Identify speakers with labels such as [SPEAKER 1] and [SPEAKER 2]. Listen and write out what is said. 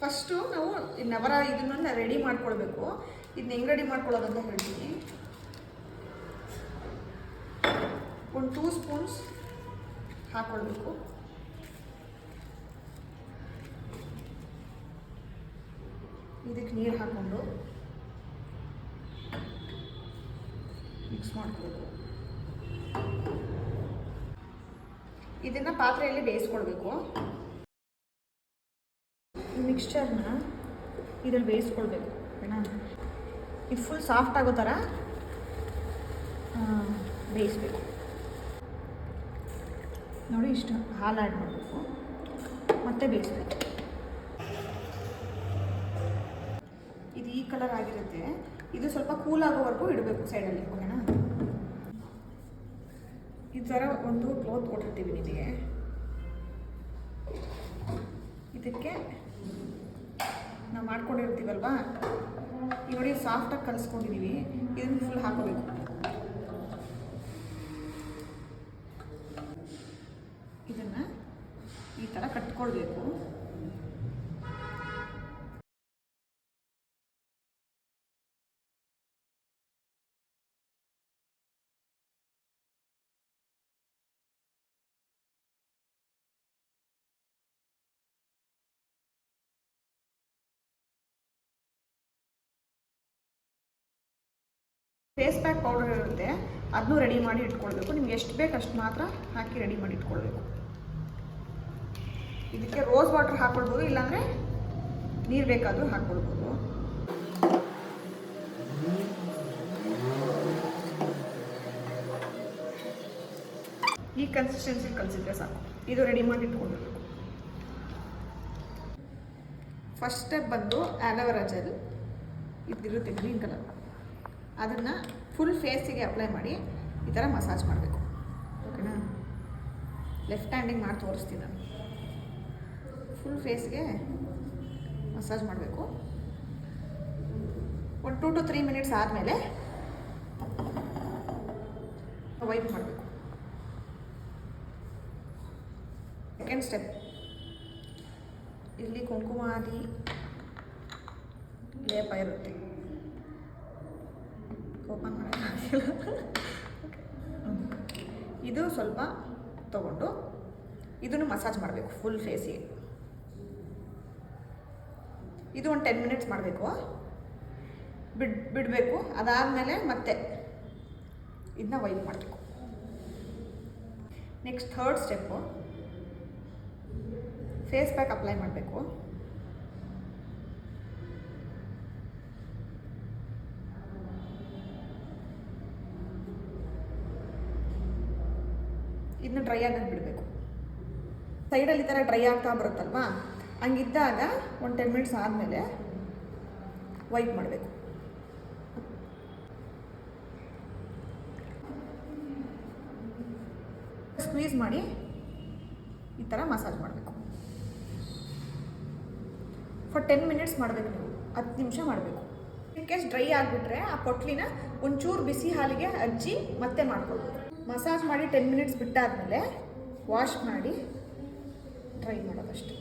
[SPEAKER 1] First ನಾವು ನವರ ಇದನ್ನೆಲ್ಲ ready ಮಾಡ್ಕೊಳ್ಬೇಕು. ಇದನ್ನ ಹೆಂಗೆ ರೆಡಿ ಮಾಡ್ಕೊಳ್ಳೋದು ಅಂತ ಹೇಳ್ತೀನಿ. ಒಂದು 2 ಸ್ಪೂನ್ಸ್ ಹಾಕ್ಕೊಳ್ಬೇಕು. ಇದಕ್ಕೆ ನೀರು ಹಾಕ್ಕೊಂಡು ಮಿಕ್ಸ್ ಮಾಡ್ಕೊಳ್ಬೇಕು. ಇದನ್ನು ಪಾತ್ರೆಯಲ್ಲಿ ಬೇಯಿಸ್ಕೊಳ್ಬೇಕು. ಈ ಮಿಕ್ಸ್ಚರ್ನ ಇದರಲ್ಲಿ ಬೇಯಿಸ್ಕೊಳ್ಬೇಕು ಓಕೆನಾ. ಇದು ಫುಲ್ ಸಾಫ್ಟ್ ಆಗೋ ಥರ ಬೇಯಿಸ್ಬೇಕು. ನೋಡಿ ಇಷ್ಟು ಹಾಲು ಆ್ಯಡ್ ಮಾಡಬೇಕು, ಮತ್ತೆ ಬೇಯಿಸ್ಬೇಕು. ಇದು ಈ ಕಲರ್ ಆಗಿರುತ್ತೆ. ಇದು ಸ್ವಲ್ಪ ಕೂಲ್ ಆಗೋವರೆಗೂ ಇಡಬೇಕು ಸೈಡಲ್ಲಿ ಓಕೆನಾ. ಈ ಥರ ಒಂದು ಕ್ಲೋತ್ ಕೊಟ್ಟಿರ್ತೀವಿ ನಿಮಗೆ. ಇದಕ್ಕೆ ನಾವು ಮಾಡ್ಕೊಂಡಿರ್ತೀವಲ್ವಾ, ಈಗ ನೋಡಿ ಸಾಫ್ಟಾಗಿ ಕಲಿಸ್ಕೊಂಡಿದ್ದೀವಿ. ಇದನ್ನು ಫುಲ್ ಹಾಕೋಬೇಕು. ಇದನ್ನು ಈ ಥರ ಕಟ್ಕೊಳ್ಬೇಕು. ಫೇಸ್ ಪ್ಯಾಕ್ ಪೌಡರ್ ಇರುತ್ತೆ, ಅದನ್ನೂ ರೆಡಿ ಮಾಡಿ ಇಟ್ಕೊಳ್ಬೇಕು. ನಿಮ್ಗೆ ಎಷ್ಟು ಬೇಕು ಅಷ್ಟು ಮಾತ್ರ ಹಾಕಿ ರೆಡಿ ಮಾಡಿ ಇಟ್ಕೊಳ್ಬೇಕು. ಇದಕ್ಕೆ ರೋಸ್ ವಾಟರ್ ಹಾಕ್ಕೊಳ್ಬೋದು, ಇಲ್ಲಾಂದರೆ ನೀರು ಬೇಕಾದರೂ ಹಾಕ್ಕೊಳ್ಬೋದು. ಈ ಕನ್ಸಿಸ್ಟೆನ್ಸಿ ಕಲಿಸಿದ್ರೆ ಸಾಕು. ಇದು ರೆಡಿ ಮಾಡಿ ಇಟ್ಕೊಳ್ಬೇಕು. ಫಸ್ಟ್ ಸ್ಟೆಪ್ ಬಂದು ಆಲೋವೆರಾ ಜೆಲ್ ಇದಿರುತ್ತೆ ಗ್ರೀನ್ ಕಲರ್. ಅದನ್ನು ಫುಲ್ ಫೇಸಿಗೆ ಅಪ್ಲೈ ಮಾಡಿ ಈ ಥರ ಮಸಾಜ್ ಮಾಡಬೇಕು ಓಕೆನಾ. ಲೆಫ್ಟ್ ಹ್ಯಾಂಡಿಗೆ ಮಾಡಿ ತೋರಿಸ್ತೀನಿ ನಾನು. ಫುಲ್ ಫೇಸ್ಗೆ ಮಸಾಜ್ ಮಾಡಬೇಕು. ಒಂದು 2 to 3 ಮಿನಿಟ್ಸ್ ಆದಮೇಲೆ ವೈಪ್ ಮಾಡಬೇಕು. ಸೆಕೆಂಡ್ ಸ್ಟೆಪ್, ಇಲ್ಲಿ ಕುಂಕುಮಾದಿ ಲೇಪ ಇರುತ್ತೆ. ಓಪನ್ ಮಾಡೋಕ್ಕಾಗಿಲ್ಲ. ಇದು ಸ್ವಲ್ಪ ತಗೊಂಡು ಇದನ್ನು ಮಸಾಜ್ ಮಾಡಬೇಕು ಫುಲ್ ಫೇಸಿಗೆ. ಇದು ಒಂದು 10 ಮಿನಿಟ್ಸ್ ಮಾಡಬೇಕು, ಬಿಡಬೇಕು. ಅದಾದಮೇಲೆ ಮತ್ತೆ ಇದನ್ನ ವೈಪ್ ಮಾಡಬೇಕು. Next third step, face pack apply ಮಾಡಬೇಕು. ಇದನ್ನ ಡ್ರೈ ಆಗೋದು ಬಿಡಬೇಕು. ಸೈಡಲ್ಲಿ ಈ ಥರ ಡ್ರೈ ಆಗ್ತಾ ಬರುತ್ತಲ್ವಾ, ಹಂಗಿದ್ದಾಗ ಒಂದು 10 ಮಿನಿಟ್ಸ್ ಆದಮೇಲೆ ವೈಪ್ ಮಾಡಬೇಕು. ಸ್ಕ್ವೀಸ್ ಮಾಡಿ ಈ ಥರ ಮಸಾಜ್ ಮಾಡಬೇಕು. ಫಾರ್ 10 ಮಿನಿಟ್ಸ್ ಮಾಡಬೇಕು. ನೀವು 10 ನಿಮಿಷ ಮಾಡಬೇಕು. ಇನ್ ಕೇಸ್ ಡ್ರೈ ಆಗಿಬಿಟ್ರೆ ಆ ಪೊಟ್ಲಿನ ಒಂಚೂರು ಬಿಸಿ ಹಾಲಿಗೆ ಅಜ್ಜಿ ಮತ್ತೆ ಮಾಡ್ಕೊಳ್ಬೇಕು. ಮಸಾಜ್ ಮಾಡಿ 10 ಮಿನಿಟ್ಸ್ ಬಿಟ್ಟಾದಮೇಲೆ ವಾಶ್ ಮಾಡಿ ಡ್ರೈ ಮಾಡೋದಷ್ಟೇ.